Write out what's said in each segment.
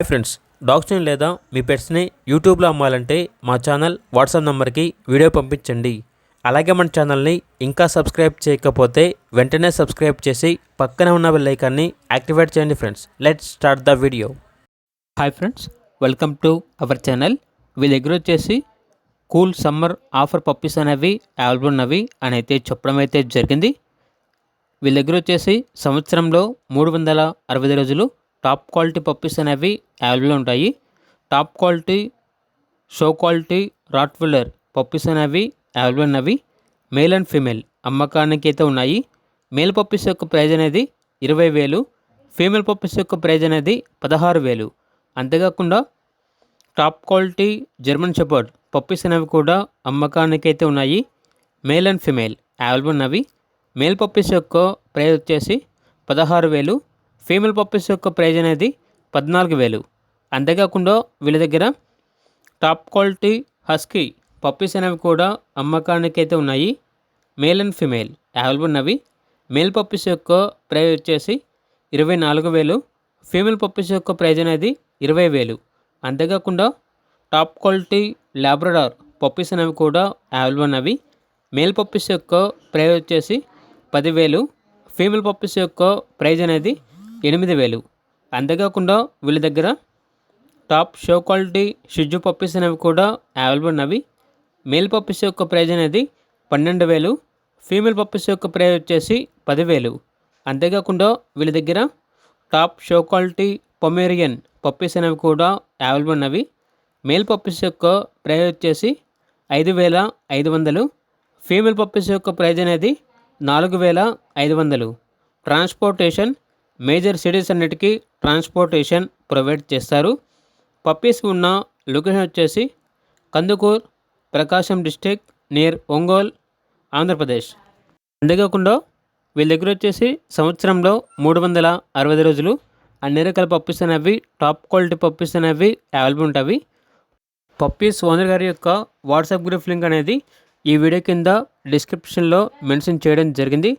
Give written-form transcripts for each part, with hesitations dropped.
Hi friends, డాగ్స్ని లేదా మీ పెట్స్ని యూట్యూబ్లో అమ్మాలంటే మా ఛానల్ వాట్సాప్ నెంబర్కి వీడియో పంపించండి. అలాగే మన ఛానల్ని ఇంకా సబ్స్క్రైబ్ చేయకపోతే వెంటనే సబ్స్క్రైబ్ చేసి పక్కనే ఉన్న బెల్ ఐకాన్ని యాక్టివేట్ చేయండి. Friends, let's start the video. Hi friends, welcome to our channel. వీళ్ళ దగ్గర వచ్చేసి కూల్ సమ్మర్ ఆఫర్ పప్పీస్ అనేవి అవైలబుల్ ఉన్నవి అని అయితే చెప్పడం అయితే జరిగింది. వీళ్ళ దగ్గర వచ్చేసి సంవత్సరంలో 365 రోజులు టాప్ క్వాలిటీ పప్పీస్ అనేవి అవైలబుల్ ఉంటాయి. Top quality show quality Rottweiler puppies అనేవి అవైలబుల్ ఉన్నవి. మేల్ అండ్ ఫీమేల్ అమ్మకానికి అయితే ఉన్నాయి. మేల్ పప్పీస్ యొక్క ప్రైజ్ అనేది 20,000, ఫీమేల్ పప్పీస్ యొక్క ప్రైజ్ అనేది 16,000. అంతేకాకుండా top quality German shepherd puppies అనేవి కూడా అమ్మకానికి అయితే ఉన్నాయి. మేల్ అండ్ ఫీమేల్ అవైలబుల్ ఉన్నవి. మేల్ పప్పీస్ యొక్క ప్రైజ్ వచ్చేసి 16,000, ఫీమేల్ పప్పీస్ యొక్క ప్రైజ్ అనేది 14,000. అంతేకాకుండా వీళ్ళ దగ్గర టాప్ క్వాలిటీ హస్కీ పప్పీస్ అనేవి కూడా అమ్మకానికి అయితే ఉన్నాయి. మేల్ అండ్ ఫీమేల్ అవైలబుల్ ఉన్నవి. మేల్ పప్పీస్ యొక్క ప్రైజ్ వచ్చేసి 24,000, ఫీమేల్ పప్పీస్ యొక్క ప్రైజ్ అనేది 20,000. అంతేకాకుండా టాప్ క్వాలిటీ లాబ్రడార్ పప్పీస్ అనేవి కూడా అవైలబుల్ ఉన్నవి. మేల్ పప్పీస్ యొక్క ప్రైజ్ వచ్చేసి 10,000, ఫీమేల్ పప్పీస్ యొక్క ప్రైజ్ అనేది 8,000. అంతేకాకుండా వీళ్ళ దగ్గర టాప్ షో క్వాలిటీ షిజు పప్పీస్ అనేవి కూడా అవైలబుల్ ఉన్నవి. మేల్ పప్పీస్ యొక్క ప్రైజ్ అనేది 12,000, ఫీమేల్ పప్పీస్ యొక్క ప్రైజ్ వచ్చేసి 10,000. అంతేకాకుండా వీళ్ళ దగ్గర top show quality Pomeranian puppies అనేవి కూడా అవైలబుల్ ఉన్నవి. మేల్ పప్పీస్ యొక్క ప్రైజ్ వచ్చేసి 5,500, ఫీమేల్ పప్పీస్ యొక్క ప్రైజ్ అనేది 4,500. ట్రాన్స్పోర్టేషన్ మేజర్ సిటీస్ అన్నిటికీ ట్రాన్స్పోర్టేషన్ ప్రొవైడ్ చేస్తారు. పప్పీస్ ఉన్న లొకేషన్ వచ్చేసి కందుకూర్, ప్రకాశం డిస్టిక్, నియర్ ఒంగోల్, ఆంధ్రప్రదేశ్. అంతేకాకుండా వీళ్ళ దగ్గర వచ్చేసి సంవత్సరంలో 365 రోజులు అన్ని రకాల పప్పీస్ అనేవి టాప్ క్వాలిటీ పప్పీస్ అనేవి అవైలబుల్ ఉంటాయి. పప్పీస్ ఓనర్ గారి యొక్క వాట్సాప్ గ్రూప్ లింక్ అనేది ఈ వీడియో కింద డిస్క్రిప్షన్లో మెన్షన్ చేయడం జరిగింది.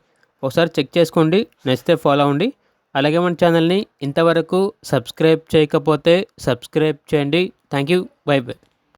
ఒకసారి చెక్ చేసుకోండి, నచ్చితే ఫాలో అవ్వండి. అలాగే మన ఛానల్ని ఇంతవరకు సబ్స్క్రైబ్ చేయకపోతే సబ్స్క్రైబ్ చేయండి. Thank you, by by.